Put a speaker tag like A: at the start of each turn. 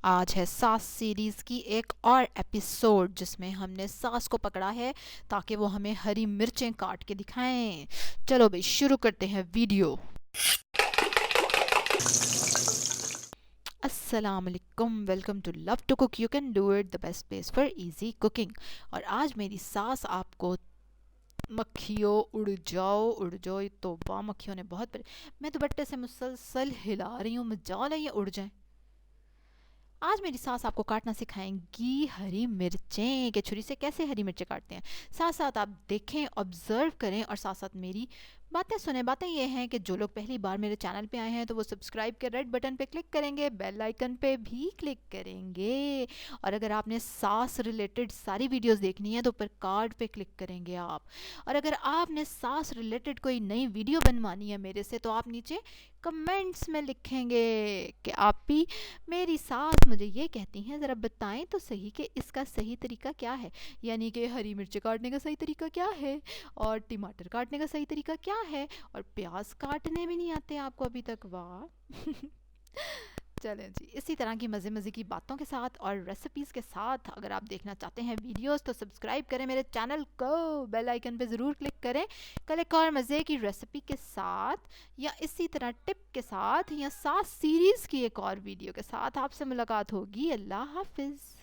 A: आज है सास सीरीज़ की एक और एपिसोड जिसमें हमने सास को पकड़ा है ताकि वो हमें हरी मिर्चें काट के दिखाएं। चलो भाई शुरू करते हैं वीडियो। अस्सलाम वालेकुम, welcome to love to cook, you can do it, the best place for easy cooking. और आज मेरी सास आपको मक्खियों उड़ जाओ, ये तौबा मक्खियों ने मैं दुपट्टे से मुसलसल हिला रही हूँ, मजाल है ये उड़ जाए। आज मेरी सास आपको काटना सिखाएंगी हरी मिर्चें, कि छुरी से कैसे हरी मिर्चें काटते हैं। साथ साथ आप देखें, ऑब्जर्व करें और साथ साथ मेरी बातें सुने। बातें ये हैं कि जो लोग पहली बार मेरे चैनल पे आए हैं तो वो सब्सक्राइब के रेड बटन पे क्लिक करेंगे, बेल आइकन पे भी क्लिक करेंगे। और अगर आपने सास रिलेटेड सारी वीडियोस देखनी है तो ऊपर कार्ड पे क्लिक करेंगे आप। और अगर आपने सास रिलेटेड कोई नई वीडियो बनवानी है मेरे से तो आप नीचे कमेंट्स में लिखेंगे कि आप भी मेरी सास मुझे ये कहती हैं, ज़रा बताएं तो सही कि इसका सही तरीका क्या है, यानी कि हरी मिर्च काटने का सही तरीका क्या है और टमाटर काटने का सही तरीका क्या है, और प्याज काटने भी नहीं आते आपको अभी तक, वाह। चलें जी, इसी तरह की मज़े मज़े की बातों के साथ और रेसिपीज़ के साथ अगर आप देखना चाहते हैं वीडियोस तो सब्सक्राइब करें मेरे चैनल को, बेल आइकन पे ज़रूर क्लिक करें। कल एक और मज़े की रेसिपी के साथ या इसी तरह टिप के साथ या साथ सीरीज़ की एक और वीडियो के साथ आपसे मुलाकात होगी। अल्लाह हाफिज़।